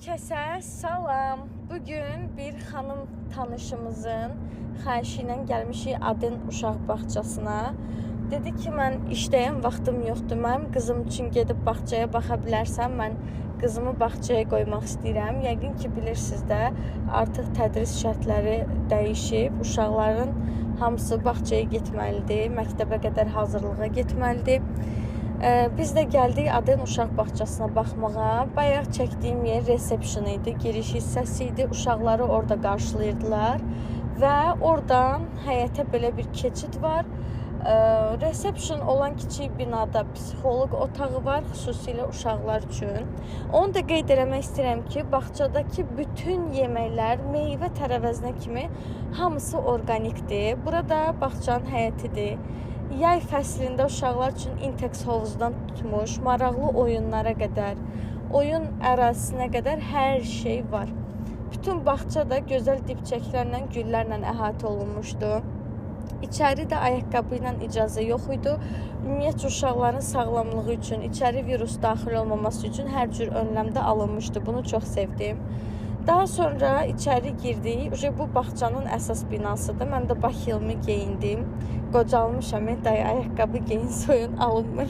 Herkese salam. Bugün bir xanım tanışımızın xahişi ilə gəlmişik Aden uşaq bağçasına. Dedi ki, mən işdəyəm, vaxtım yoxdur. Mənim qızım üçün gedib bağçaya baxa bilərsən. Mən qızımı bağçaya qoymaq istəyirəm. Yəqin ki, bilirsiniz də, artıq tədris şərtləri dəyişib. Uşaqların hamısı bağçaya getməlidir, məktəbə qədər hazırlığa getməlidir. Biz də gəldik Aden uşaq bağçasına baxmağa. Bayaq çəkdiyim yer resepsiyon idi, giriş hissəsi idi. Uşaqları orada qarşılayırdılar və oradan həyətə belə bir keçid var. Resepsiyon olan kiçik binada psixoloq otağı var, xüsusilə uşaqlar üçün. Onu da qeyd eləmək istəyirəm ki, bağçadakı bütün yeməklər, meyvə tərəvəzinə kimi hamısı orqanikdir. Burada bağçanın həyətidir. Yay fəslində uşaqlar üçün Intex hovuzdan tutmuş, maraqlı oyunlara qədər, oyun ərazisinə qədər hər şey var. Bütün bağça da gözəl dibçəklərlə, güllərlə əhatə olunmuşdu. İçəridə ayaqqabı ilə icazə yox idi. Ümumiyyətlə uşaqların sağlamlığı üçün, içəri virus daxil olmaması üçün hər cür önləm də alınmışdı. Bunu çox sevdim. Daha sonra içəri girdik. Bu bağçanın əsas binasıdır. Mən də bakilimi geyindim. Qocalmışam, dayı ayaqqabı geyin, soyun alınmır.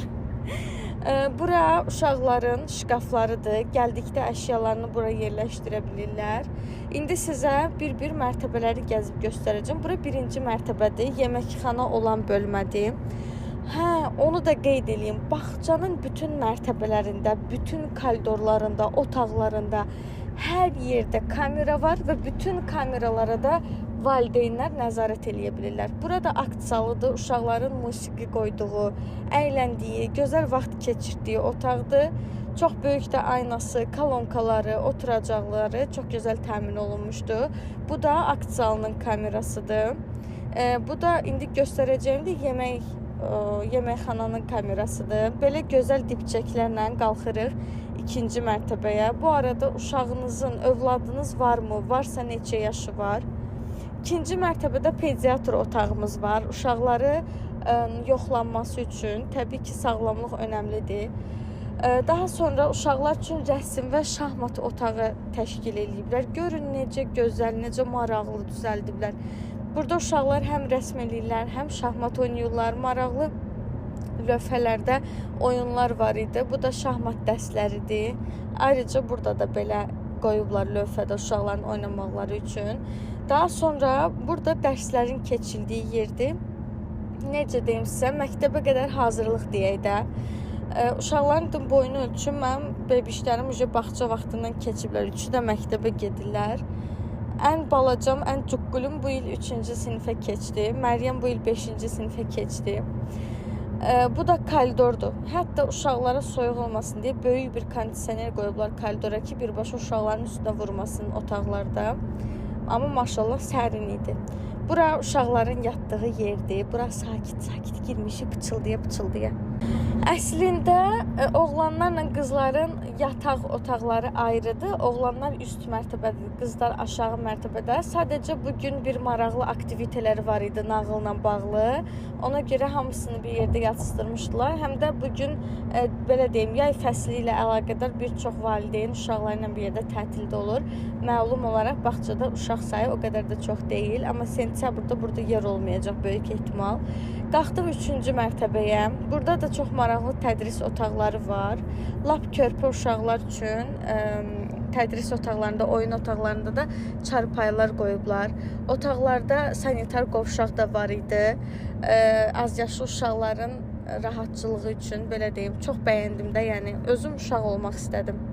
Bura uşaqların şkaflarıdır. Gəldikdə əşyalarını bura yerləşdirə bilirlər. İndi sizə bir mərtəbələri gəzib göstərəcəm. Bura birinci mərtəbədir. Yeməkxana olan bölmədir. Onu da qeyd edeyim. Bağçanın bütün mərtəbələrində, bütün koridorlarında, otaqlarında hər yerdə kamera var və bütün kameralara da valideynlər nəzarət eləyə bilirlər. Burada akt zalıdır, uşaqların musiqi qoyduğu, əyləndiyi, gözəl vaxt keçirdiyi otaqdır. Çox böyük də aynası, kolonkaları, oturacaqları çox gözəl təmin olunmuşdu. Bu da akt zalının kamerasıdır. Bu da indi göstərəcəyim də yeməkxananın kamerasıdır. Belə gözəl dibçəklərlə qalxırıq ikinci mərtəbəyə. Bu arada uşağınızın, övladınız varmı? Varsa neçə yaşı var? İkinci mərtəbədə pediatr otağımız var. Uşaqları yoxlanması üçün təbii ki, sağlamlıq önəmlidir. Daha sonra uşaqlar üçün rəsm və şahmat otağı təşkil ediblər. Görün necə gözəl, necə maraqlı düzəldiblər. Burada uşaqlar həm rəsm eləyirlər, həm şahmat oynayırlar. Maraqlı lövhələrdə oyunlar var idi. Bu da şahmat dərsləridir. Ayrıca burada da belə qoyublar lövhədə uşaqların oynamaqları üçün. Daha sonra burada dərslərin keçildiyi yerdir. Necə deyim sizə, məktəbə qədər hazırlıq deyək də. Uşaqların boyunu ölçüm, mənim bebişlərim bağça vaxtından keçiblər. Üçü də məktəbə gedirlər. Ən balacam, ən cüqqülüm bu il 3-cü sinifə keçdi. Məryəm bu il 5-ci sinifə keçdi. Bu da koridordur. Hətta uşaqlara soyuq olmasın deyə böyük bir kondisioner qoyublar koridora ki, birbaşa uşaqların üstünə vurmasın otaqlarda. Amma maşallah sərin idi. Bura uşaqların yatdığı yerdir. Bura sakit girmişik pıçıldaya. Əslində oğlanlarla qızların yataq otaqları ayrıdır. Oğlanlar üst mərtəbədir, qızlar aşağı mərtəbədə. Sadəcə bugün bir maraqlı aktiviteləri var idi nağılla bağlı. Ona görə hamısını bir yerdə yatsıdırmışdılar. Həm də bugün belə deyim, yay fəsli ilə əlaqədar bir çox valideyn uşaqlarla bir yerdə tətildə olur. Məlum olaraq bağçada uşaq sayı o qədər də çox deyil, amma sentyabrda burada yer olmayacaq böyük ehtimal. Qalxdıq 3-cü mərtəbəyə. Burada da çox maraqlı tədris otaqları var. Lap körpə uşaqlar üçün tədris otaqlarında, oyun otaqlarında da çarpayılar qoyublar. Otaqlarda sanitar qovşaq da var idi. Az yaşlı uşaqların rahatçılığı üçün, belə deyim, çox bəyəndim də, yəni özüm uşaq olmaq istədim.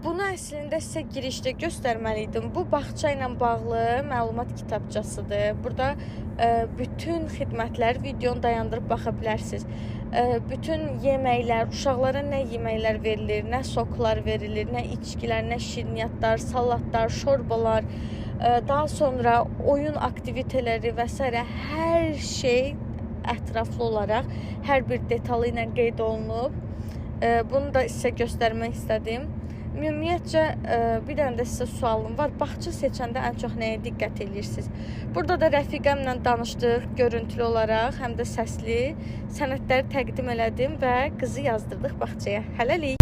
Bunu əslində sizə girişdə göstərməliydim. Bu bağça ilə bağlı məlumat kitabçasıdır. Burada bütün xidmətlər videonu dayandırıb baxa bilərsiniz. Bütün yeməklər, uşaqlara nə yeməklər verilir, nə soklar verilir, nə içkilər, nə şirniyyatlar, salatlar, şorbalar, daha sonra oyun aktiviteləri və s. hər şey ətraflı olaraq hər bir detalı ilə qeyd olunub. Bunu da sizə göstərmək istədim. Ümumiyyətcə, bir dənə də sizə sualım var. Bağça seçəndə ən çox nəyə diqqət edirsiniz? Burada da rəfiqəmlə danışdıq, görüntülü olaraq, həm də səsli. Sənədləri təqdim elədim və qızı yazdırdıq bağçaya. Hələlik!